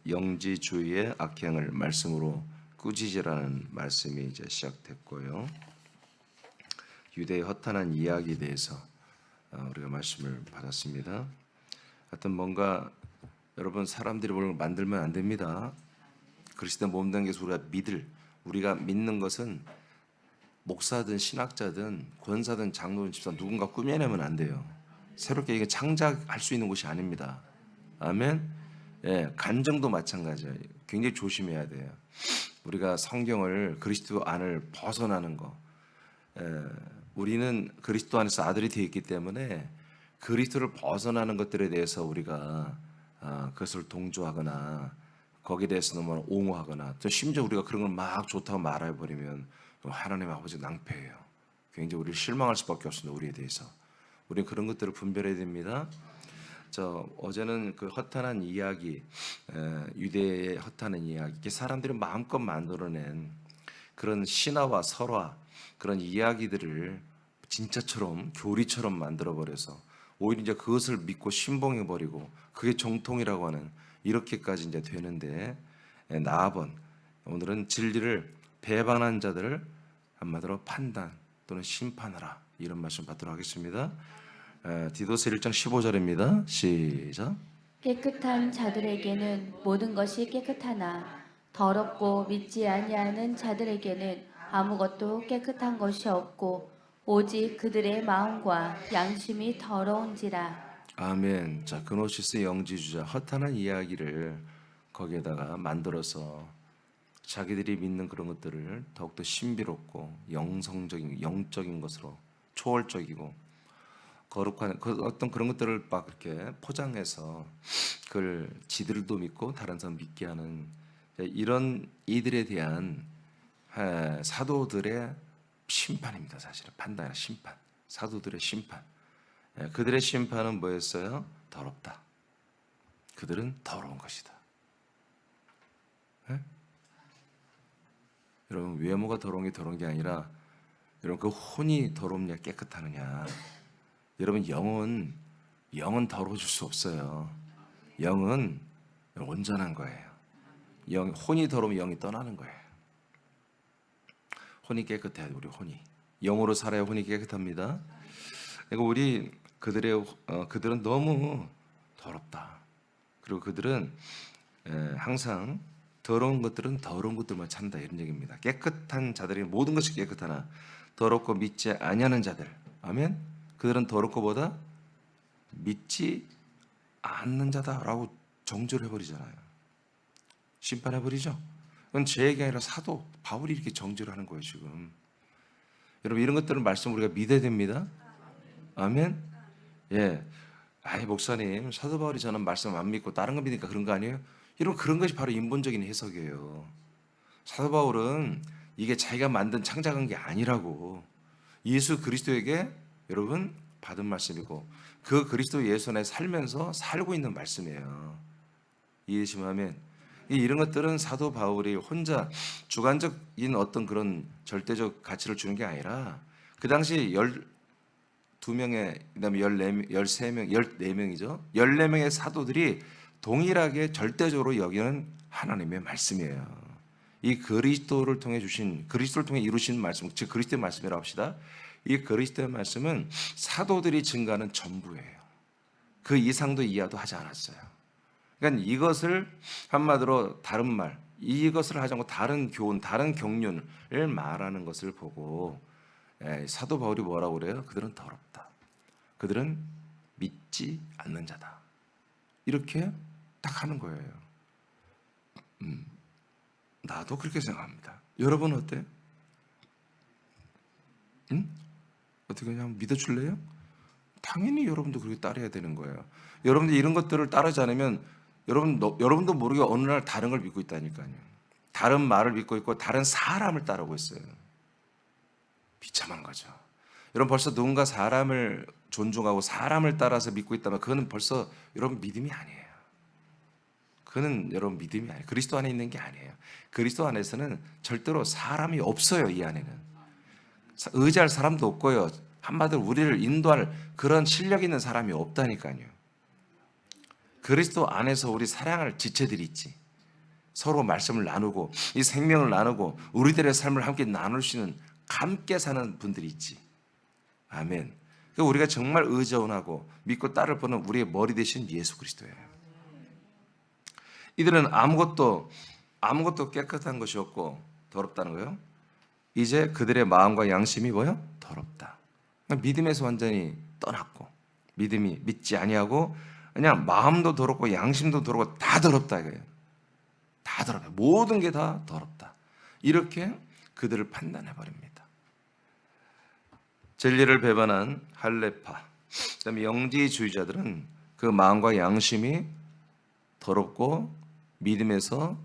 영지주의의 악행을 말씀으로 꾸짖으라는 말씀이 이제 시작됐고요. 유대의 허탄한 이야기에 대해서 우리가 말씀을 받았습니다. 하여튼 뭔가 여러분 사람들이 뭘 만들면 안 됩니다. 그리스도 몸된 게 우리가 믿는 것은 목사든 신학자든 권사든 장로든 집사 누군가 꾸며내면 안 돼요. 새롭게 이게 창작할 수 있는 곳이 아닙니다. 아멘. 예, 간정도 마찬가지예요. 굉장히 조심해야 돼요. 우리가 성경을 그리스도 안을 벗어나는 거. 우리는 그리스도 안에서 아들이 되어 있기 때문에 그리스도를 벗어나는 것들에 대해서 우리가 그것을 동조하거나 거기에 대해서 너무 옹호하거나 또 심지어 우리가 그런 걸 막 좋다고 말해버리면 하나님 아버지 낭패예요. 굉장히 우리를 실망할 수밖에 없습니다. 우리에 대해서. 우리는 그런 것들을 분별해야 됩니다. 어제는 그 허탄한 이야기, 유대의 허탄한 이야기, 이게 사람들이 마음껏 만들어낸 그런 신화와 설화, 그런 이야기들을 진짜처럼 교리처럼 만들어버려서 오히려 이제 그것을 믿고 신봉해버리고 그게 정통이라고 하는 이렇게까지 이제 되는데, 나아번 오늘은 진리를 배반한 자들을 한마디로 판단 또는 심판하라, 이런 말씀 받도록 하겠습니다. 디도스 1장 15절입니다. 시작. 깨끗한 자들에게는 모든 것이 깨끗하나 더럽고 믿지 아니하는 자들에게는 아무것도 깨끗한 것이 없고 오직 그들의 마음과 양심이 더러운지라. 아멘. 자, 그노시스 영지주자 허탄한 이야기를 거기에다가 만들어서 자기들이 믿는 그런 것들을 더욱더 신비롭고 영적인 것으로 초월적이고 거룩한 어떤 그런 것들을 막 이렇게 포장해서 그걸 지들도 믿고 다른 사람 믿게 하는 이런 이들에 대한 사도들의 심판입니다. 사실은 판단이나 심판, 사도들의 심판. 그들의 심판은 뭐였어요? 더럽다. 그들은 더러운 것이다. 여러분, 외모가 더러운 게 아니라 여러분 그 혼이 더럽냐 깨끗하느냐. 여러분 영은 더러워질 수 없어요. 영은 온전한 거예요. 혼이 더러우면 영이 떠나는 거예요. 혼이 깨끗해야 돼. 우리 혼이 영으로 살아야 혼이 깨끗합니다. 그러니까 그들은 너무 더럽다. 그리고 그들은 항상 더러운 것들만 찾는다, 이런 얘기입니다. 깨끗한 자들이 모든 것이 깨끗하나 더럽고 믿지 아니하는 자들, 아멘. 그들은 더럽고보다 믿지 않는 자다라고 정죄를 해버리잖아요. 심판해버리죠. 그건 제 얘기 아니라 사도 바울이 이렇게 정죄를 하는 거예요 지금. 여러분, 이런 것들은 말씀 우리가 믿어야 됩니다. 아멘. 예. 목사님, 사도 바울이 저는 말씀 안 믿고 다른 거 믿으니까 그런 거 아니에요? 여러분, 그런 것이 바로 인본적인 해석이에요. 사도 바울은 이게 자기가 만든 창작한 게 아니라고, 예수 그리스도에게 여러분 받은 말씀이고 그 그리스도 예수 안에 살면서 살고 있는 말씀이에요. 이해되시면 아멘. 이런 것들은 사도 바울이 혼자 주관적인 어떤 그런 절대적 가치를 주는 게 아니라 그 당시 12명의, 그다음에 14명이죠. 14명의 사도들이 동일하게 절대적으로 여기는 하나님의 말씀이에요. 이 그리스도를 통해 이루신 말씀, 즉 그리스도의 말씀이라고 합시다. 이 그리스도의 말씀은 사도들이 증거하는 전부예요. 그 이상도 이하도 하지 않았어요. 그러니까 이것을 한마디로 이것을 하지 않고 다른 교훈, 다른 경륜을 말하는 것을 보고 사도 바울이 뭐라고 그래요? 그들은 더럽다. 그들은 믿지 않는 자다. 이렇게 딱 하는 거예요. 나도 그렇게 생각합니다. 여러분 어때요? 어떻게 그냥 믿어줄래요? 당연히 여러분도 그렇게 따라야 되는 거예요. 여러분들 이런 것들을 따르지 않으면 여러분도 모르게 어느 날 다른 걸 믿고 있다니까요. 다른 말을 믿고 있고 다른 사람을 따르고 있어요. 비참한 거죠. 여러분, 벌써 누군가 사람을 존중하고 사람을 따라서 믿고 있다면 그거는 벌써 여러분 믿음이 아니에요. 그거는 여러분 믿음이 아니에요. 그리스도 안에 있는 게 아니에요. 그리스도 안에서는 절대로 사람이 없어요. 이 안에는 의지할 사람도 없고요. 한마디로 우리를 인도할 그런 실력 있는 사람이 없다니까요. 그리스도 안에서 우리 사랑할 지체들이 있지. 서로 말씀을 나누고 이 생명을 나누고 우리들의 삶을 함께 나눌 수 있는 함께 사는 분들이 있지. 아멘. 우리가 정말 의존하고 믿고 따를 보는 우리의 머리 대신 예수 그리스도예요. 이들은 아무것도 깨끗한 것이 없고 더럽다는 거예요. 이제 그들의 마음과 양심이 뭐예요? 더럽다. 믿음에서 완전히 떠났고 믿음이 믿지 아니하고 그냥 마음도 더럽고 양심도 더럽고 다 더럽다 이거예요. 다 더럽다. 모든 게 다 더럽다. 이렇게 그들을 판단해 버립니다. 진리를 배반한 할례파, 그다음에 영지주의자들은 그 마음과 양심이 더럽고 믿음에서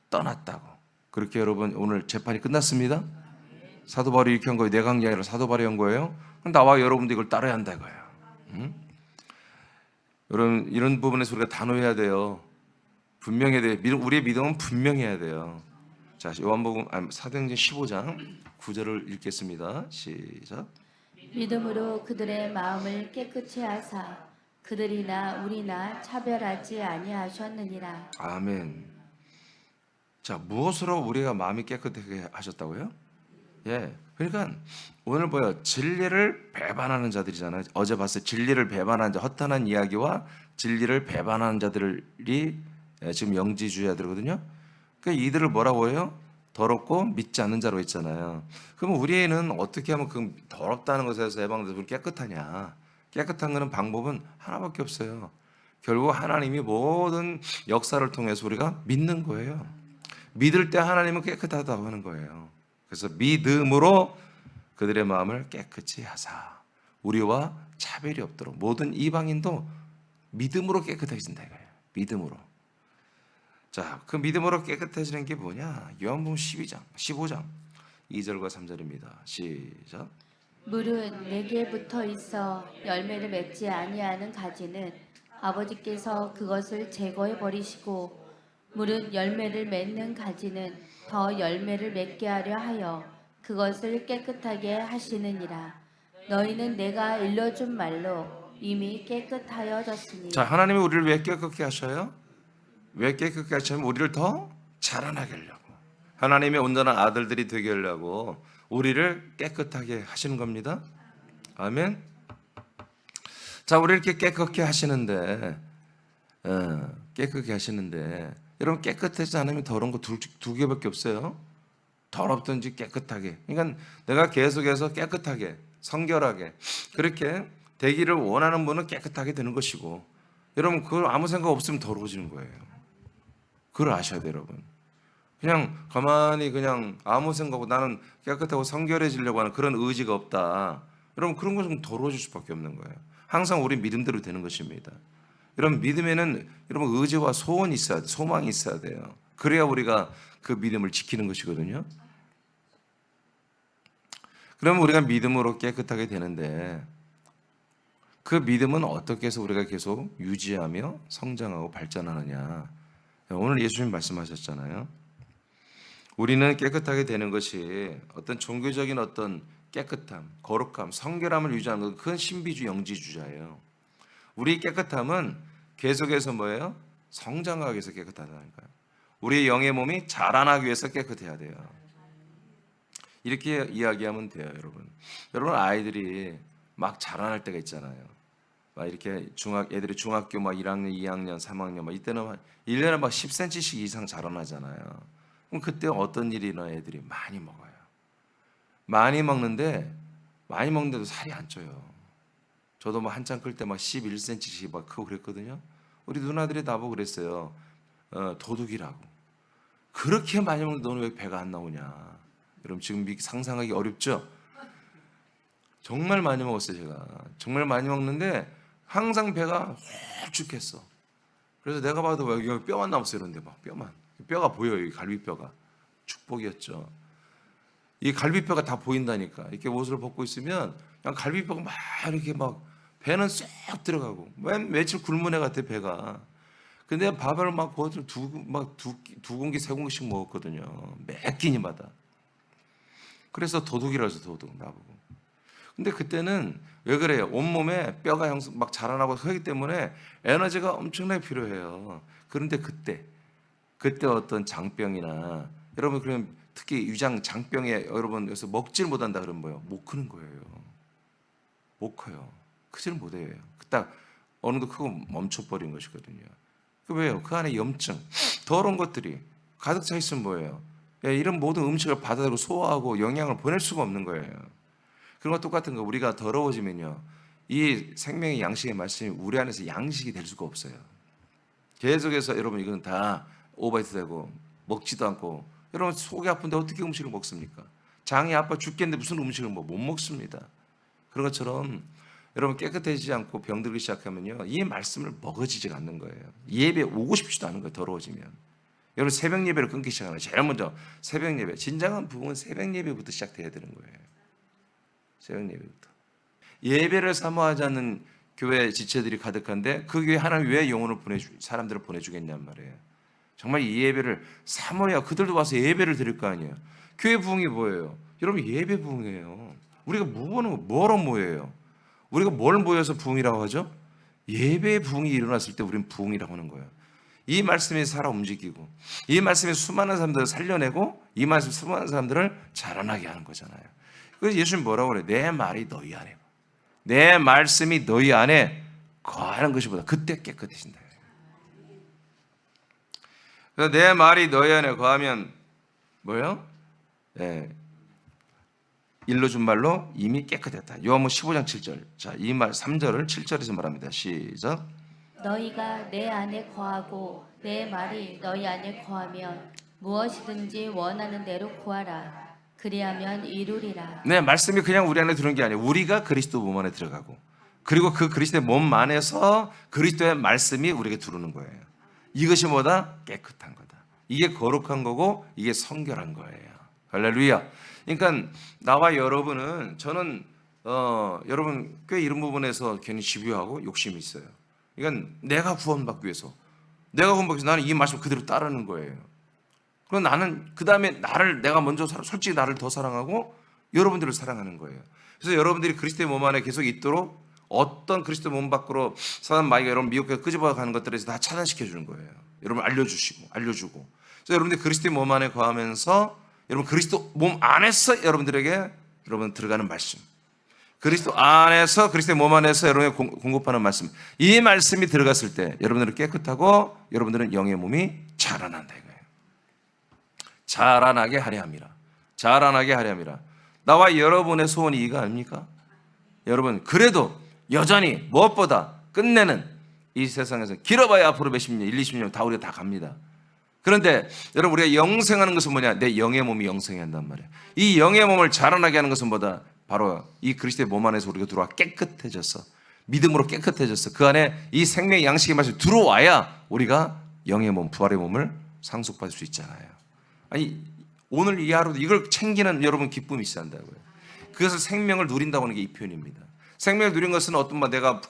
떠났다고. 그렇게 여러분 오늘 재판이 끝났습니다. 사도 바울이 이렇게 한 거예요. 내가 한 게 아니라 사도 바울이 한 거예요. 나와 여러분도 이걸 따라야 한다 이거예요. 여러분 이런 부분에서 우리가 단호해야 돼요. 분명해야 돼요. 우리의 믿음은 분명해야 돼요. 자, 요한복음 사도행전 15장 9절을 읽겠습니다. 시작. 믿음으로 그들의 마음을 깨끗이 하사 그들이나 우리나 차별하지 아니하셨느니라. 아멘. 자, 무엇으로 우리가 마음이 깨끗하게 하셨다고요? 예. 그러니까 오늘 뭐요? 진리를 배반하는 자들이잖아요. 어제 봤어요. 진리를 배반하는 자, 허탄한 이야기와 진리를 배반하는 자들이 지금 영지주의자들이거든요. 그러니까 이들을 뭐라고 해요? 더럽고 믿지 않는 자로 했잖아요. 그럼 우리는 어떻게 하면 그 더럽다는 것에서 해방돼서 깨끗하냐? 깨끗한 거는 방법은 하나밖에 없어요. 결국 하나님이 모든 역사를 통해서 우리가 믿는 거예요. 믿을 때 하나님은 깨끗하다고 하는 거예요. 그래서 믿음으로 그들의 마음을 깨끗이 하사 우리와 차별이 없도록 모든 이방인도 믿음으로 깨끗해진다 이거예요. 믿음으로. 자, 그 믿음으로 깨끗해지는 게 뭐냐? 요한복음 15장 2절과 3절입니다. 시작. 물은 내게 붙어 있어 열매를 맺지 아니하는 가지는 아버지께서 그것을 제거해 버리시고 물은 열매를 맺는 가지는 더 열매를 맺게 하려 하여 그것을 깨끗하게 하시느니라. 너희는 내가 일러준 말로 이미 깨끗하여졌으니. 자, 하나님이 우리를 왜 깨끗게 하셔요? 왜 깨끗게 하시면 우리를 더 자라나게 하려고. 하나님의 온전한 아들들이 되게 하려고 우리를 깨끗하게 하시는 겁니다. 아멘. 자, 우리 이렇게 깨끗게 하시는데, 여러분 깨끗하지 않으면 더러운 거 두 개밖에 없어요. 더럽든지 깨끗하게. 그러니까 내가 계속해서 깨끗하게, 성결하게 그렇게 되기를 원하는 분은 깨끗하게 되는 것이고, 여러분 그걸 아무 생각 없으면 더러워지는 거예요. 그걸 아셔야 돼요, 여러분. 그냥 가만히 그냥 아무 생각 없고 나는 깨끗하고 성결해지려고 하는 그런 의지가 없다. 여러분 그런 건 좀 더러워질 수밖에 없는 거예요. 항상 우리 믿음대로 되는 것입니다. 여러분 믿음에는 여러분 의지와 소원이 있어야 돼, 소망이 있어야 돼요. 그래야 우리가 그 믿음을 지키는 것이거든요. 그러면 우리가 믿음으로 깨끗하게 되는데 그 믿음은 어떻게 해서 우리가 계속 유지하며 성장하고 발전하느냐. 오늘 예수님 말씀하셨잖아요. 우리는 깨끗하게 되는 것이 어떤 종교적인 어떤 깨끗함, 거룩함, 성결함을 유지하는 것, 그건 신비주 영지주자예요. 우리 깨끗함은 계속해서 뭐예요? 성장하기 위해서 깨끗하다니까요. 우리의 영의 몸이 자라나기 위해서 깨끗해야 돼요. 이렇게 이야기하면 돼요, 여러분. 여러분 아이들이 막 자라날 때가 있잖아요. 막 이렇게 애들이 중학교 막 1학년, 2학년, 3학년 막 이때는 1년에 막 10cm씩 이상 자라나잖아요. 그럼 그때 어떤 일이 일어나? 애들이 많이 먹어요. 많이 먹는데도 살이 안 쪄요. 저도 막 한참 클 때 막 11cm씩 막 크고 그랬거든요. 우리 누나들이 나보고 그랬어요. 도둑이라고. 그렇게 많이 먹는데 너는 왜 배가 안 나오냐? 여러분 지금 상상하기 어렵죠? 정말 많이 먹었어요, 제가. 정말 많이 먹는데 항상 배가 홀쭉했어. 그래서 내가 봐도 여기 뼈만 남았어요, 이런데 막 뼈가 보여요, 이 갈비뼈가. 축복이었죠. 이 갈비뼈가 다 보인다니까. 이렇게 옷을 벗고 있으면 그냥 갈비뼈가 막 이렇게 막 배는 쏙 들어가고 며칠 굶은 애 같아 배가. 근데 밥을 막 거기서 두 공기 세 공기씩 먹었거든요. 매 끼니마다. 그래서 도둑이라서 도둑 나보고. 근데 그때는 왜 그래요? 온몸에 뼈가 막 자라나고 하기 때문에 에너지가 엄청나게 필요해요. 그런데 그때 어떤 장병이나 여러분 그러면 특히 위장 장병에 여러분 여기서 먹질 못한다 그러면 뭐예요? 못 크는 거예요. 못 커요. 크지를 못해요. 딱 어느 정도 크고 멈춰버린 것이거든요. 그 왜요? 그 안에 염증, 더러운 것들이 가득 차 있으면 뭐예요? 이런 모든 음식을 받아들이고 소화하고 영양을 보낼 수가 없는 거예요. 그런 것 똑같은 거 우리가 더러워지면요, 이 생명의 양식의 말씀이 우리 안에서 양식이 될 수가 없어요. 계속해서 여러분 이건 다 오버히트 되고 먹지도 않고, 여러분 속이 아픈데 어떻게 음식을 먹습니까? 장이 아파 죽겠는데 무슨 음식을 못 먹습니다. 그런 것처럼 여러분 깨끗해지지 않고 병들기 시작하면요, 이 말씀을 먹어지지가 않는 거예요. 예배 오고 싶지도 않은 거예요. 더러워지면. 여러분 새벽 예배를 끊기 시작하면 제일 먼저 새벽 예배, 진정한 부흥은 새벽 예배부터 시작돼야 되는 거예요. 새벽 예배부터. 예배를 사모하지 않는 교회 지체들이 가득한데 그 교회 하나님 왜 영혼을 사람들을 보내주겠냔 말이에요. 정말 이 예배를 사모해야 그들도 와서 예배를 드릴 거 아니에요. 교회 부흥이 뭐예요? 여러분 예배 부흥이에요. 우리가 뭐로 모여요? 우리가 뭘 모여서 부흥이라고 하죠? 예배의 부흥이 일어났을 때 우리는 부흥이라고 하는 거예요. 이 말씀이 살아 움직이고, 이 말씀이 수많은 사람들을 살려내고, 이 말씀이 수많은 사람들을 자라나게 하는 거잖아요. 그래서 예수님 뭐라고 그래요? 내 말이 너희 안에, 내 말씀이 너희 안에 거하는 것이보다 그때 깨끗해진다. 그래서 내 말이 너희 안에 거하면 뭐예요? 일러준 말로 이미 깨끗했다. 요한복음 15장 7절. 자, 이 말 3절을 7절에서 말합니다. 시작. 너희가 내 안에 거하고 내 말이 너희 안에 거하면 무엇이든지 원하는 대로 구하라. 그리하면 이루리라. 네, 말씀이 그냥 우리 안에 들어오는 게 아니에요. 우리가 그리스도 몸 안에 들어가고, 그리고 그 그리스도의 몸 안에서 그리스도의 말씀이 우리에게 들어오는 거예요. 이것이 뭐다? 깨끗한 거다. 이게 거룩한 거고 이게 성결한 거예요. 할렐루야. 그러니까 나와 여러분은, 저는 여러분 꽤 이런 부분에서 괜히 집요하고 욕심이 있어요. 그러니까 내가 구원받기 위해서, 나는 이 말씀 그대로 따르는 거예요. 그럼 나는 그 다음에 내가 먼저 솔직히 나를 더 사랑하고 여러분들을 사랑하는 거예요. 그래서 여러분들이 그리스도의 몸 안에 계속 있도록 어떤 그리스도 몸 밖으로 사단 마귀가 여러분 미혹해서 끄집어 가는 것들에서 다 차단시켜 주는 거예요. 여러분 알려주고. 그래서 여러분들이 그리스도의 몸 안에 거하면서 여러분 그리스도 몸 안에서 여러분들에게 여러분 들어가는 말씀, 그리스도 안에서 그리스도의 몸 안에서 여러분에게 공급하는 말씀, 이 말씀이 들어갔을 때 여러분들은 깨끗하고 여러분들은 영의 몸이 자라난다 이거예요. 자라나게 하려 함이라. 자라나게 하려 함이라. 나와 여러분의 소원이 이거 아닙니까? 여러분 그래도 여전히 무엇보다 끝내는 이 세상에서 길어봐야 앞으로 몇십 년, 20년 다 우리가 다 갑니다. 그런데 여러분 우리가 영생하는 것은 뭐냐? 내 영의 몸이 영생해야 한단 말이에요. 이 영의 몸을 자라나게 하는 것은 뭐다? 바로 이 그리스도의 몸 안에서 우리가 들어와 깨끗해졌어. 믿음으로 깨끗해졌어. 그 안에 이 생명의 양식의 말씀이 들어와야 우리가 영의 몸, 부활의 몸을 상속받을 수 있잖아요. 아니 오늘 이 하루도 이걸 챙기는 여러분 기쁨이 있어야 한다고요. 그것을 생명을 누린다고 하는 게 이 표현입니다. 생명을 누린 것은 어떤 내가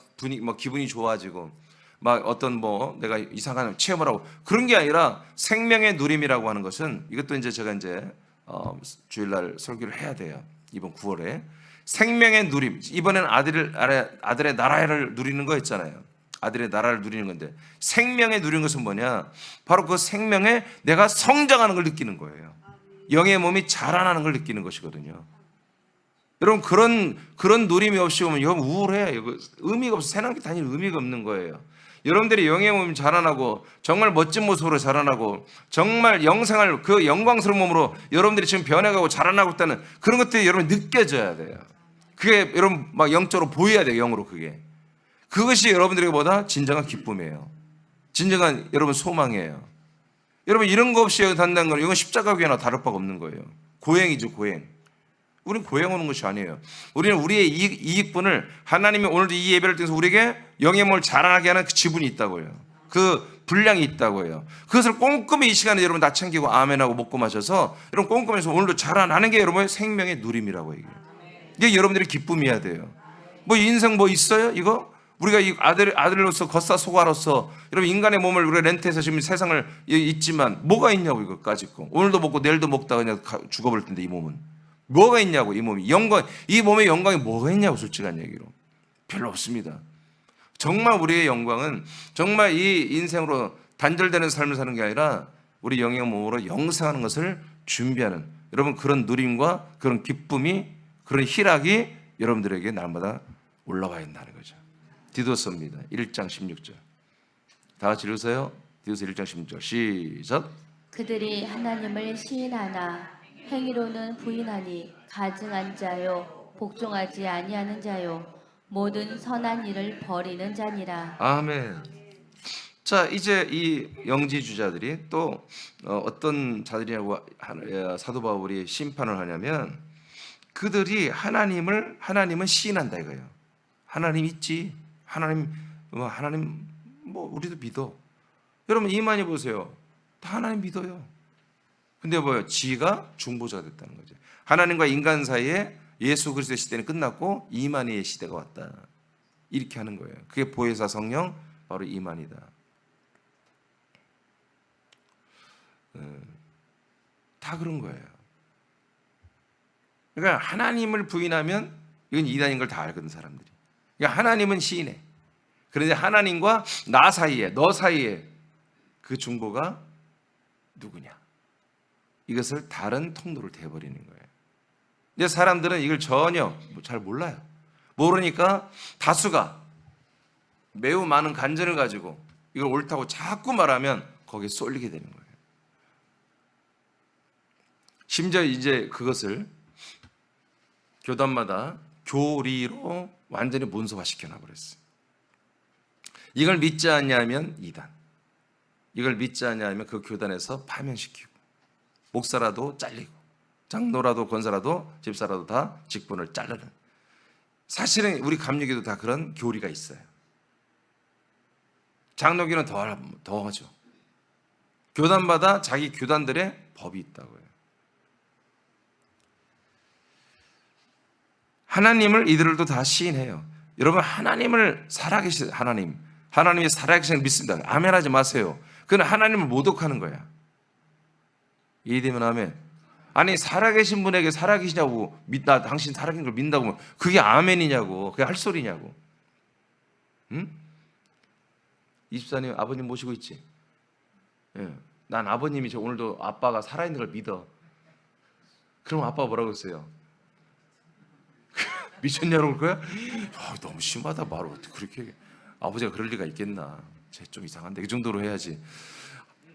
기분이 좋아지고 어떤 내가 이상한 체험을 하고 그런 게 아니라, 생명의 누림이라고 하는 것은, 이것도 이제 제가 주일날 설교를 해야 돼요. 이번 9월에 생명의 누림. 이번에는 아들의 나라를 누리는 거 있잖아요. 아들의 나라를 누리는 건데, 생명의 누리는 것은 뭐냐? 바로 그 생명에 내가 성장하는 걸 느끼는 거예요. 영의 몸이 자라나는 걸 느끼는 것이거든요. 여러분 그런 누림이 없이 오면 여러분 우울해요. 의미가 없어. 새나기 다닐 의미가 없는 거예요. 여러분들이 영의 몸이 자라나고 정말 멋진 모습으로 자라나고 정말 영생할 그 영광스러운 몸으로 여러분들이 지금 변해가고 자라나고 있다는 그런 것들이 여러분 느껴져야 돼요. 그게 여러분 영적으로 보여야 돼요. 영으로 그것이 여러분들에게 보다 진정한 기쁨이에요. 진정한 여러분 소망이에요. 여러분 이런 거 없이 산다는 건 이건 십자가 교회나 다를 바가 없는 거예요. 고행이죠, 고행. 우리는 고행하는 것이 아니에요. 우리는 우리의 이익분을, 하나님이 오늘도 이 예배를 통해서 우리에게 영의 몸을 자라나게 하는 그 지분이 있다고요. 그 분량이 있다고요. 그것을 꼼꼼히 이 시간에 여러분 다 챙기고 아멘하고 먹고 마셔서 여러분 꼼꼼해서 오늘도 자라나는 게 여러분의 생명의 누림이라고 얘기해요. 이게 여러분들의 기쁨이어야 돼요. 인생 있어요? 이거? 우리가 이 아들로서 겉사소가로서 여러분 인간의 몸을 우리가 렌트해서 지금 세상을 있지만 뭐가 있냐고 이거까지 있고, 오늘도 먹고 내일도 먹다가 그냥 죽어버릴 텐데 이 몸은 뭐가 있냐고. 이 몸이 영광, 이 몸의 영광이 뭐가 있냐고. 솔직한 얘기로 별로 없습니다. 정말 우리의 영광은 정말 이 인생으로 단절되는 삶을 사는 게 아니라 우리 영의 몸으로 영생하는 것을 준비하는, 여러분 그런 누림과 그런 기쁨이, 그런 희락이 여러분들에게 날마다 올라와야 한다는 거죠. 디도서입니다. 1장 16절. 다 같이 읽으세요. 디도서 1장 16절 시작. 그들이 하나님을 시인하나 행위로는 부인하니 가증한 자요 복종하지 아니하는 자요 모든 선한 일을 버리는 자니라. 아멘. 자, 이제 이 영지주자들이 또 어떤 자들이라고 사도 바울이 심판을 하냐면, 그들이 하나님은 시인한다 이거예요. 하나님 있지. 하나님 뭐 우리도 믿어. 여러분 이만희 보세요. 다 하나님 믿어요. 근데 뭐예요? 지가 중보자가 됐다는 거죠. 하나님과 인간 사이에 예수 그리스도의 시대는 끝났고 이만희의 시대가 왔다. 이렇게 하는 거예요. 그게 보혜사 성령, 바로 이만희다. 다 그런 거예요. 그러니까 하나님을 부인하면 이건 이단인 걸 다 알거든 사람들이. 그러니까 하나님은 시인해. 그런데 하나님과 나 사이에, 너 사이에 그 중보가 누구냐? 이것을 다른 통로를 대버리는 거예요. 근데 사람들은 이걸 전혀 잘 몰라요. 모르니까 다수가 매우 많은 간절을 가지고 이걸 옳다고 자꾸 말하면 거기에 쏠리게 되는 거예요. 심지어 이제 그것을 교단마다 교리로 완전히 문서화시켜 놔버렸어요. 이걸 믿지 않냐면 이단, 이걸 믿지 않냐면 그 교단에서 파면시키고, 목사라도 잘리고, 장로라도 권사라도 집사라도 다 직분을 자르는. 사실은 우리 감리교도 다 그런 교리가 있어요. 장로교는 더 하죠. 교단마다 자기 교단들의 법이 있다고요. 하나님을 이들도 다 시인해요. 여러분 하나님을 살아계신 하나님이 살아계신 걸 믿습니다. 아멘 하지 마세요. 그건 하나님을 모독하는 거야. 이해되면 아멘. 아니 살아계신 분에게 살아계시냐고, 나 당신 살아계신 걸 믿는다고, 그게 아멘이냐고, 그게 할 소리냐고. 응? 이집사님 아버님 모시고 있지? 예. 난 아버님이 오늘도 아빠가 살아있는 걸 믿어. 그럼 아빠가 뭐라고 했어요? 미쳤냐고 그럴 거야? 너무 심하다. 말을 어떻게 그렇게, 아버지가 그럴 리가 있겠나. 쟤 좀 이상한데. 그 정도로 해야지.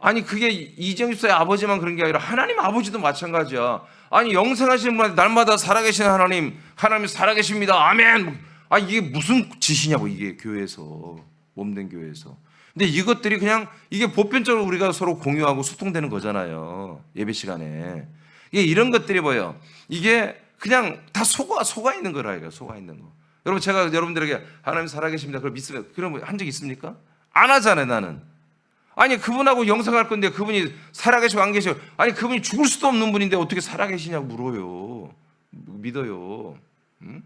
아니 그게 이정희 집사의 아버지만 그런 게 아니라 하나님 아버지도 마찬가지야. 아니 영생하시는 분한테 날마다 살아계시는 하나님 살아계십니다. 아멘. 아 이게 무슨 짓이냐고, 이게 교회에서, 몸된 교회에서. 근데 이것들이 그냥 이게 보편적으로 우리가 서로 공유하고 소통되는 거잖아요. 예배 시간에. 이게 이런 것들이 뭐예요? 이게 그냥 다 속아 있는 거라 이거, 속아 있는 거. 여러분 제가 여러분들에게 하나님 살아계십니다 그걸 믿으면 그런 한 적 있습니까? 안 하잖아요 나는. 아니 그분하고 영생할 건데 그분이 살아계시고 안 계시고, 아니 그분이 죽을 수도 없는 분인데 어떻게 살아계시냐고 물어요. 믿어요. 응?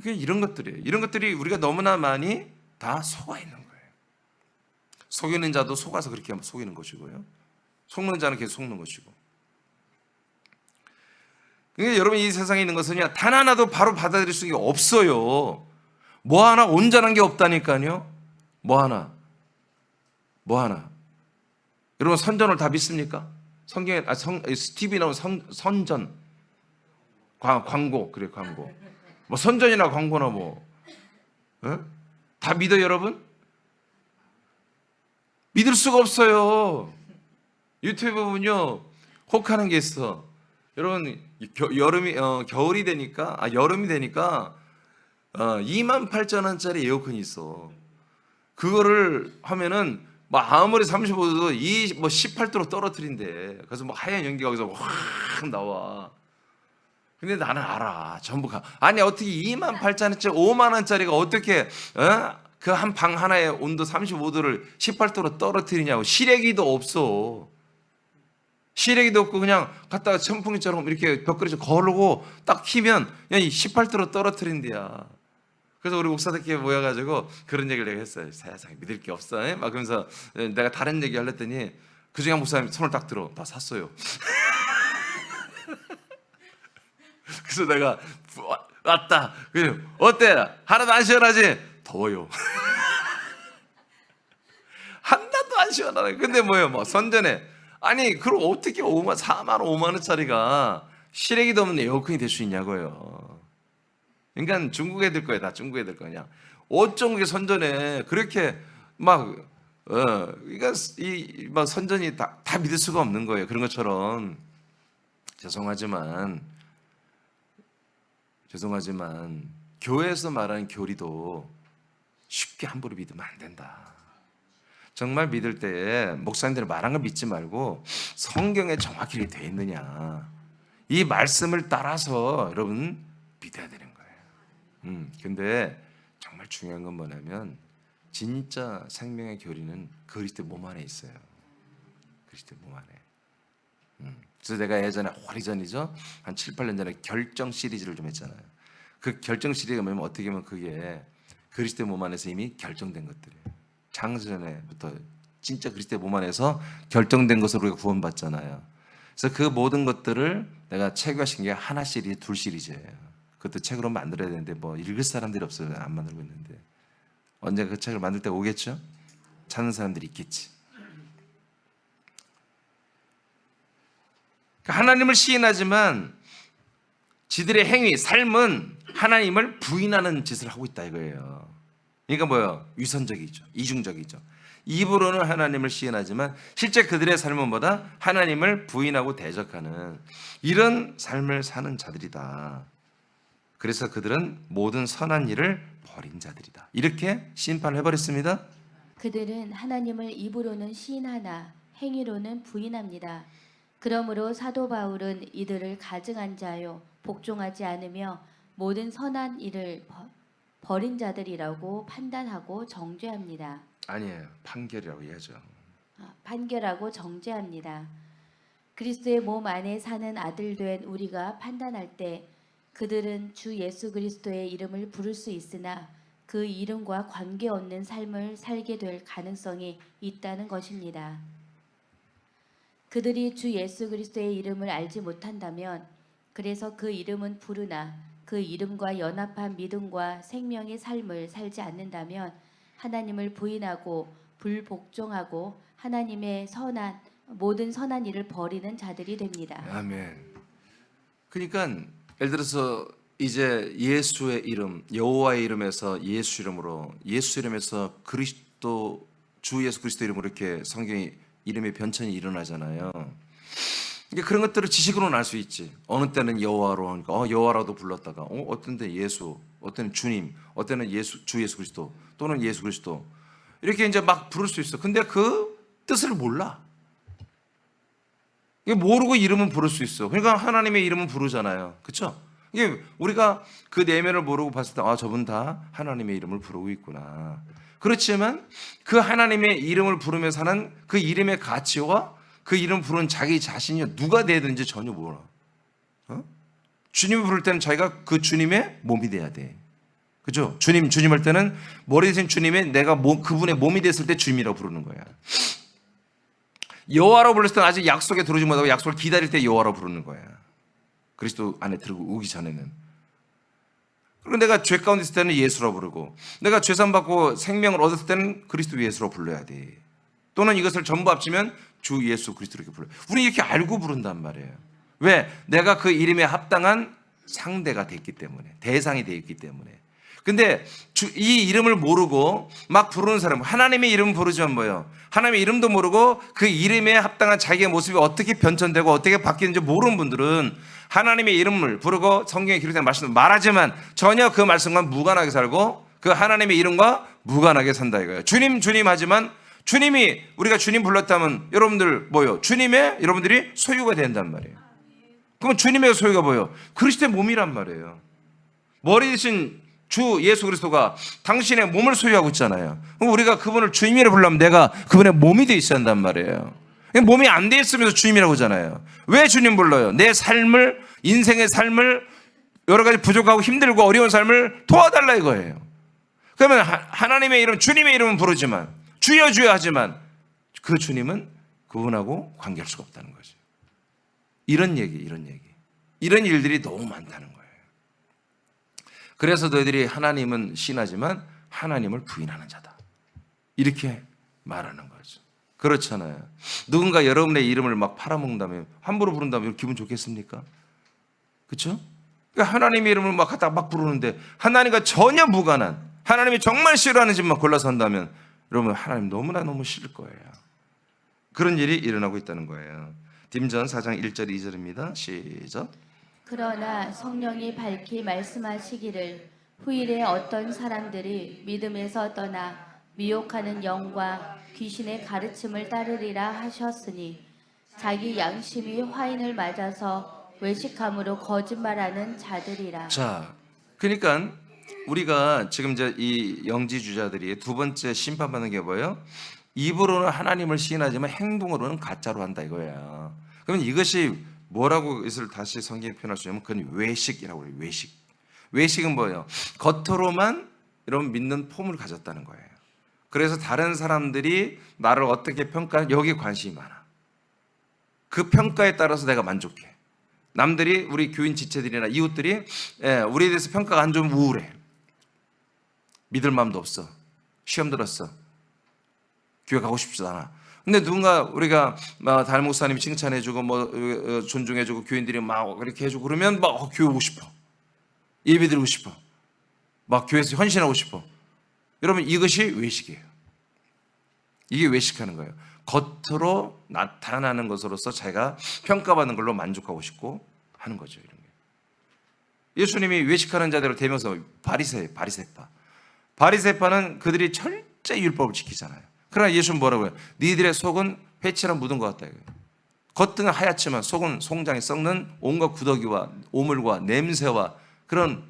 이런 것들이에요. 이런 것들이 우리가 너무나 많이 다 속아 있는 거예요. 속이는 자도 속아서 그렇게 속이는 것이고요, 속는 자는 계속 속는 것이고. 그러니까 여러분 이 세상에 있는 것은 단 하나도 바로 받아들일 수가 없어요. 뭐 하나 온전한 게 없다니까요. 뭐 하나. 여러분 선전을 다 믿습니까? 성경에 TV에 나온 선전 광고, 그래 광고. 뭐 선전이나 광고나 뭐 다 믿어요 여러분? 믿을 수가 없어요. 유튜브 보면요 혹하는 게 있어. 여러분 겨울이 되니까 여름이 되니까 28,000원짜리 에어컨이 있어. 그거를 하면은 뭐 아무리 35도도 18도로 떨어뜨린대. 그래서 뭐 하얀 연기가 거기서 확 나와. 근데 나는 알아. 전부 아니 어떻게 28,000원짜리 5만원짜리가 어떻게 그 한 방 하나에 온도 35도를 18도로 떨어뜨리냐고. 시래기도 없어. 시래기도 없고 그냥 갖다가 선풍기처럼 이렇게 벽걸이에서 걸고 딱 키면 그냥 18도로 떨어뜨린대야. 그래서 우리 목사들끼리 모여가지고 그런 얘기를 내가 했어요. 세상에 믿을 게 없어. 막 그러면서 내가 다른 얘기 하랬더니 그중에 한 목사님이 손을 딱 들어. 나 샀어요. 그래서 내가 왔다. 그래 어때? 하나도 안 시원하지? 더워요. 하나도 안 시원하네. 근데 뭐예요? 뭐 선전에 아니 그럼 어떻게 4만 5만 원짜리가 실외기도 없는 에어컨이 될 수 있냐고요. 그러니까 중국 애들 거야. 다 중국 애들 거냐. 어쩜 그게 선전에 그렇게 막 그러니까 막 선전이 다 믿을 수가 없는 거예요. 그런 것처럼 죄송하지만 교회에서 말하는 교리도 쉽게 함부로 믿으면 안 된다. 정말 믿을 때에 목사님들이 말한 걸 믿지 말고 성경에 정확히 되어 있느냐 이 말씀을 따라서 여러분 믿어야 되는 거예요. 근데 정말 중요한 건 뭐냐면 진짜 생명의 교리는 그리스도 몸 안에 있어요. 그리스도 몸 안에. 그래서 내가 예전에 오래전이죠. 한 7, 8년 전에 결정 시리즈를 좀 했잖아요. 그 결정 시리즈가 뭐냐면 어떻게 보면 그게 그리스도 몸 안에서 이미 결정된 것들이에요. 창세전에부터 진짜 그리스도의 몸 안에서 결정된 것으로 우리가 구원받잖아요. 그래서 그 모든 것들을 내가 체계화시킨 게 하나 시리즈, 둘 시리즈예요. 그것도 책으로 만들어야 되는데 뭐 읽을 사람들이 없어요. 안 만들고 있는데 언젠가 그 책을 만들 때 오겠죠? 찾는 사람들이 있겠지. 하나님을 시인하지만 지들의 행위, 삶은 하나님을 부인하는 짓을 하고 있다 이거예요. 그러니까 뭐예요? 위선적이죠. 이중적이죠. 입으로는 하나님을 시인하지만 실제 그들의 삶은 뭐다? 하나님을 부인하고 대적하는 이런 삶을 사는 자들이다. 그래서 그들은 모든 선한 일을 버린 자들이다. 이렇게 심판을 해버렸습니다. 그들은 하나님을 입으로는 시인하나 행위로는 부인합니다. 그러므로 사도 바울은 이들을 가증한 자요 복종하지 않으며 모든 선한 일을 버린 자들이라고 판단하고 정죄합니다. 아니에요. 판결이라고 해야죠. 판결하고 정죄합니다. 그리스도의 몸 안에 사는 아들 된 우리가 판단할 때 그들은 주 예수 그리스도의 이름을 부를 수 있으나 그 이름과 관계없는 삶을 살게 될 가능성이 있다는 것입니다. 그들이 주 예수 그리스도의 이름을 알지 못한다면 그래서 그 이름은 부르나 그 이름과 연합한 믿음과 생명의 삶을 살지 않는다면 하나님을 부인하고 불복종하고 하나님의 모든 선한 일을 버리는 자들이 됩니다. 아멘. 그러니까 예를 들어서 이제 예수의 이름, 여호와의 이름에서 예수 이름에서 그리스도 주 예수 그리스도 이름으로 이렇게 성경이 이름의 변천이 일어나잖아요. 이게 그런 것들을 지식으로는 알 수 있지. 어느 때는 여호와로 하니까 여호와라도 불렀다가 어떤 때 예수, 어떤 때는 주님, 어떤 때는 주 예수 그리스도 또는 예수 그리스도 이렇게 이제 막 부를 수 있어. 근데 그 뜻을 몰라. 이게 모르고 이름은 부를 수 있어. 그러니까 하나님의 이름은 부르잖아요. 그렇죠? 이게 우리가 그 내면을 모르고 봤을 때 저분 다 하나님의 이름을 부르고 있구나. 그렇지만 그 하나님의 이름을 부르면서 하는 그 이름의 가치와 그 이름 부르는 자기 자신이 누가 되든지 전혀 몰라. 주님을 부를 때는 자기가 그 주님의 몸이 돼야 돼. 그죠? 주님 할 때는 머리 대신 주님의 내가 그분의 몸이 됐을 때 주님이라고 부르는 거야. 여호와라고 불렀을 때는 아직 약속에 들어오지 못하고 약속을 기다릴 때 여호와라고 부르는 거야. 그리스도 안에 들어오기 전에는. 그리고 내가 죄 가운데 있을 때는 예수라고 부르고 내가 죄산 받고 생명을 얻었을 때는 그리스도 예수라고 불러야 돼. 또는 이것을 전부 합치면 주 예수 그리스도 이렇게 불러요. 우리 이렇게 알고 부른단 말이에요. 왜? 내가 그 이름에 합당한 상대가 됐기 때문에, 대상이 되어 있기 때문에. 근데 이 이름을 모르고 막 부르는 사람, 하나님의 이름 부르지만 뭐예요? 하나님의 이름도 모르고 그 이름에 합당한 자기의 모습이 어떻게 변천되고 어떻게 바뀌는지 모르는 분들은 하나님의 이름을 부르고 성경에 기록된 말씀을 말하지만 전혀 그 말씀과 무관하게 살고 그 하나님의 이름과 무관하게 산다 이거예요. 주님 하지만 주님이 우리가 주님 불렀다면 여러분들 뭐요? 주님의 여러분들이 소유가 된단 말이에요. 그러면 주님의 소유가 뭐예요? 그리스도의 몸이란 말이에요. 머리 대신 주 예수 그리스도가 당신의 몸을 소유하고 있잖아요. 그럼 우리가 그분을 주님이라 부르면 내가 그분의 몸이 돼 있어야 한단 말이에요. 몸이 안 돼 있으면서 주님이라고 하잖아요. 왜 주님 불러요? 내 삶을, 인생의 삶을 여러 가지 부족하고 힘들고 어려운 삶을 도와달라 이거예요. 그러면 하나님의 이름, 주님의 이름은 부르지만 주여 하지만 그 주님은 그분하고 관계할 수가 없다는 거죠. 이런 일들이 너무 많다는 거예요. 그래서 너희들이 하나님은 신하지만 하나님을 부인하는 자다. 이렇게 말하는 거죠. 그렇잖아요. 누군가 여러분의 이름을 막 팔아먹는다면, 함부로 부른다면 기분 좋겠습니까? 그렇죠? 그러니까 하나님의 이름을 막 갖다가 막 부르는데 하나님과 전혀 무관한, 하나님이 정말 싫어하는 집만 골라서 한다면 여러분 하나님 너무 싫을 거예요. 그런 일이 일어나고 있다는 거예요. 딤전 4장 1절 2절입니다. 시작. 그러나 성령이 밝히 말씀하시기를 후일에 어떤 사람들이 믿음에서 떠나 미혹하는 영과 귀신의 가르침을 따르리라 하셨으니 자기 양심이 화인을 맞아서 외식함으로 거짓말하는 자들이라. 자, 그러니까 우리가 지금 이제 이 영지주자들이 두 번째 심판받는 게 뭐예요? 입으로는 하나님을 시인하지만 행동으로는 가짜로 한다 이거야. 그러면 이것이 뭐라고 이것을 다시 성경에 표현할 수 있냐면 그건 외식이라고 해요. 외식. 외식은 뭐예요? 겉으로만 이런 믿는 폼을 가졌다는 거예요. 그래서 다른 사람들이 나를 어떻게 평가하는 여기에 관심이 많아. 그 평가에 따라서 내가 만족해. 남들이 우리 교인 지체들이나 이웃들이 우리에 대해서 평가가 안 좋으면 우울해. 믿을 마음도 없어. 시험 들었어. 교회 가고 싶지도 않아. 근데 누군가 우리가 담임 목사님이 칭찬해주고 뭐 존중해주고 교인들이 막 그렇게 해주고 그러면 막 교회 오고 싶어. 예배 드리고 싶어. 막 교회에서 헌신하고 싶어. 여러분 이것이 외식이에요. 이게 외식하는 거예요. 겉으로 나타나는 것으로서 자기가 평가받는 걸로 만족하고 싶고 하는 거죠. 이런 게. 예수님이 외식하는 자들을 대면서 바리새파. 바리새파는 그들이 철저히 율법을 지키잖아요. 그러나 예수는 뭐라고 해요? 니들의 속은 회칠한 묻은 것 같다. 겉은 하얗지만 속은 송장에 썩는 온갖 구더기와 오물과 냄새와 그런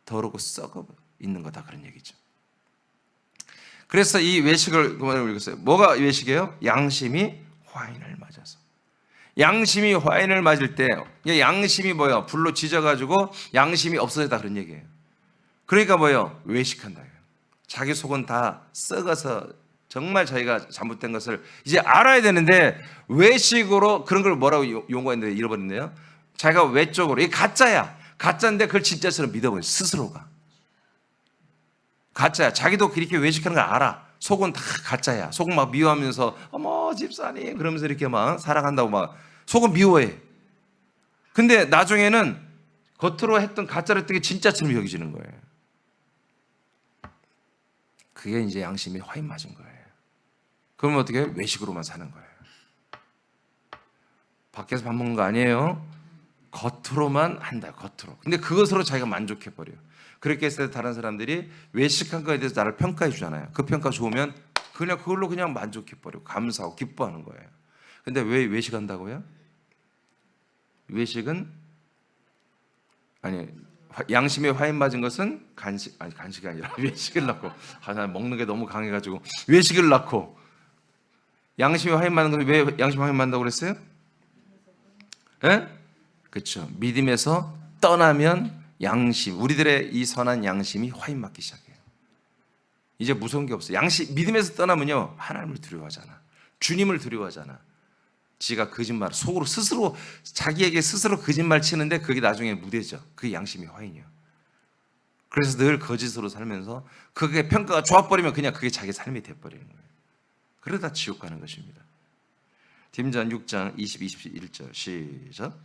더럽고 썩어 있는 거다. 그런 얘기죠. 그래서 이 외식을 읽었어요. 뭐가 외식이에요? 양심이 화인을 맞아서. 양심이 화인을 맞을 때 양심이 뭐예요? 불로 지져가지고 양심이 없어졌다 그런 얘기예요. 그러니까 뭐예요? 외식한다. 자기 속은 다 썩어서 정말 자기가 잘못된 것을 이제 알아야 되는데 외식으로 그런 걸 뭐라고 용어했는데 잃어버렸네요. 자기가 외적으로 이게 가짜야. 가짜인데 그걸 진짜처럼 믿어버려요. 스스로가. 가짜야. 자기도 그렇게 외식하는 걸 알아. 속은 다 가짜야. 속은 막 미워하면서 어머 집사님 그러면서 이렇게 막 사랑한다고 막 속은 미워해. 근데 나중에는 겉으로 했던 가짜를 했던 게 진짜처럼 여기지는 거예요. 그게 이제 양심이 화인 맞은 거예요. 그러면 어떻게 해요? 외식으로만 사는 거예요. 밖에서 밥 먹는 거 아니에요. 겉으로만 한다. 겉으로. 근데 그것으로 자기가 만족해버려요. 그렇게 했을 때 다른 사람들이 외식한 거에 대해서 나를 평가해 주잖아요. 그 평가 좋으면 그냥 그걸로 그냥 만족해버리고 감사하고 기뻐하는 거예요. 근데 왜 외식한다고요? 외식은 아니 양심에 화인 맞은 것은 간식이 아니라 외식을 낳고 나 먹는 게 너무 강해가지고 외식을 낳고 양심에 화인 맞는 것은 왜 양심에 화인 맞는다고 그랬어요? 예? 그렇죠. 믿음에서 떠나면 양심, 우리들의 이 선한 양심이 화인 맞기 시작해요. 이제 무서운 게 없어요. 믿음에서 떠나면요 하나님을 두려워하잖아. 주님을 두려워하잖아. 지가 거짓말, 속으로 스스로 자기에게 스스로 거짓말 치는데 그게 나중에 무뎌져. 그게 양심이 화인이에요. 그래서 늘 거짓으로 살면서 그게 평가가 좋아버리면 그냥 그게 자기 삶이 돼버리는 거예요. 그러다 지옥 가는 것입니다. 딤전 6장 20, 21절 시작.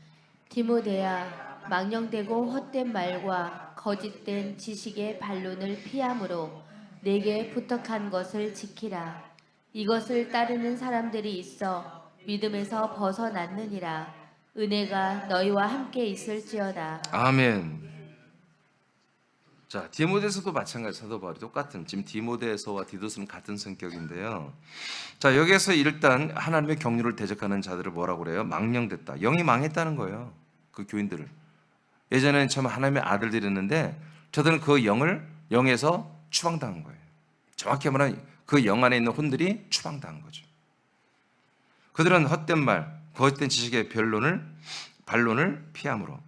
디모데야, 망령되고 헛된 말과 거짓된 지식의 반론을 피함으로 내게 부탁한 것을 지키라. 이것을 따르는 사람들이 있어 믿음에서 벗어났느니라. 은혜가 너희와 함께 있을지어다. 아멘. 자, 디모데서도 마찬가지. 사도 바울이 똑같은 지금 디모데서와 디도스는 같은 성격인데요. 자, 여기에서 일단 하나님의 경륜을 대적하는 자들을 뭐라고 그래요? 망령됐다. 영이 망했다는 거예요. 그 교인들을. 예전에는 참 하나님의 아들들이었는데 저들은 그 영에서 추방당한 거예요. 정확히 말하면 그 영 안에 있는 혼들이 추방당한 거죠. 그들은 헛된 말, 거짓된 지식의 반론을 피함으로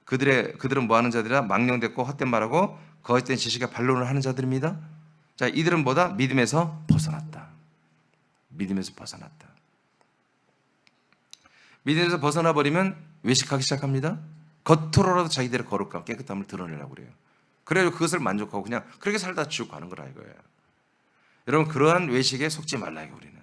그들은 뭐 하는 자들이라? 망령됐고 헛된 말하고 거짓된 지식의 반론을 하는 자들입니다. 자, 이들은 뭐다? 믿음에서 벗어났다. 믿음에서 벗어났다. 믿음에서 벗어나 버리면 외식하기 시작합니다. 겉으로라도 자기들의 거룩함, 깨끗함을 드러내려고 그래요. 그래서 그것을 만족하고 그냥 그렇게 살다 지옥 가는 거라 이거예요. 여러분 그러한 외식에 속지 말라 이거 우리는.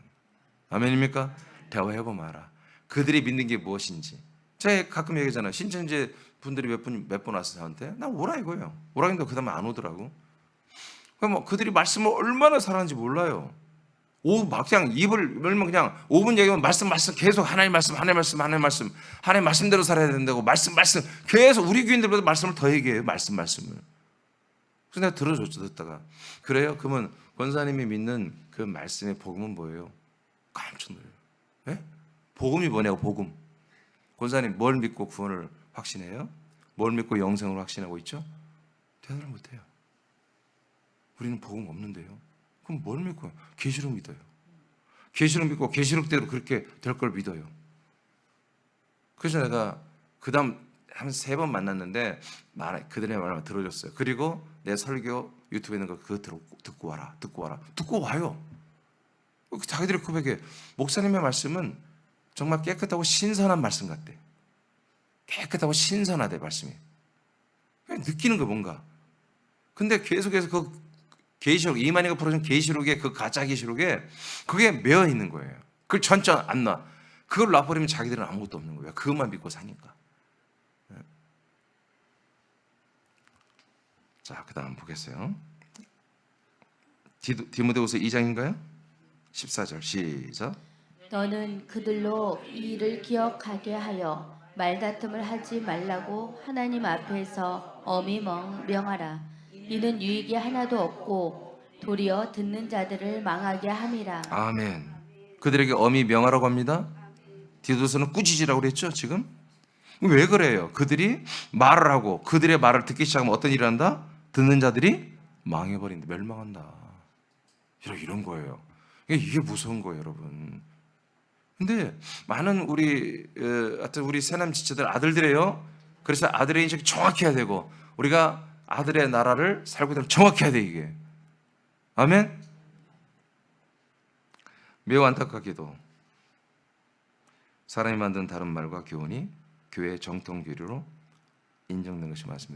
아멘입니까? 대화해보 마라. 그들이 믿는 게 무엇인지. 제가 가끔 얘기하잖아요. 신천지 분들이 몇 분 와서 저한테 나 오라 이거예요. 오라 했는데 그 다음에 안 오더라고. 그럼 그들이 말씀을 얼마나 사랑하는지 몰라요. 막 그냥 입을 열면 그냥 5분 얘기하면 말씀 계속 하나님 말씀 하나님 말씀대로 살아야 된다고 말씀 계속 우리 교인들보다 말씀을 더 얘기해요. 말씀을. 그래서 내가 들어줬죠. 듣다가 그래요? 그러면 권사님이 믿는 그 말씀의 복음은 뭐예요? 깜짝 놀라요. 예? 복음이 뭐냐고 복음. 권사님 뭘 믿고 구원을 확신해요? 뭘 믿고 영생을 확신하고 있죠? 대답을 못해요. 우리는 복음 없는데요. 그럼 뭘 믿고요? 계시록 믿어요. 계시록 믿고 계시록대로 그렇게 될 걸 믿어요. 그래서 내가 그 다음 한 3번 만났는데 그들의 말을 들어줬어요. 그리고 내 설교 유튜브에 있는 거 그거 듣고 와요. 자기들이 고백해. 목사님의 말씀은 정말 깨끗하고 신선한 말씀 같대. 깨끗하고 신선하대 말씀이. 그냥 느끼는 거 뭔가. 근데 계속해서 그 계시록 이만희가 풀어준 계시록의 그 가짜 계시록에 그게 매여 있는 거예요. 그걸 전혀 안 놔. 그걸 놔버리면 자기들은 아무것도 없는 거예요. 그것만 믿고 사니까. 자, 그 다음 보겠어요. 디모데후서 2장인가요? 14절 시작. 너는 그들로 이 일을 기억하게 하여 말다툼을 하지 말라고 하나님 앞에서 엄히 명하라. 이는 유익이 하나도 없고 도리어 듣는 자들을 망하게 함이라. 아멘. 그들에게 엄히 명하라고 합니다. 디도서는 꾸짖으라고 그랬죠 지금? 왜 그래요? 그들이 말을 하고 그들의 말을 듣기 시작하면 어떤 일을 한다? 듣는 자들이 망해버린다. 멸망한다. 이런 거예요. 이게 무서운 거예요 여러분. 근데 많은 우리 새남 지체들 아들들이에요. 그래서 아들의 인식이 정확해야 되고 우리가 아들의 나라를 살고 있다면 정확해야 돼 이게. 아멘. 매우 안타깝게도 사람이 만든 다른 말과 교훈이 교회의 정통 교리로 인정된 것이 많습니다.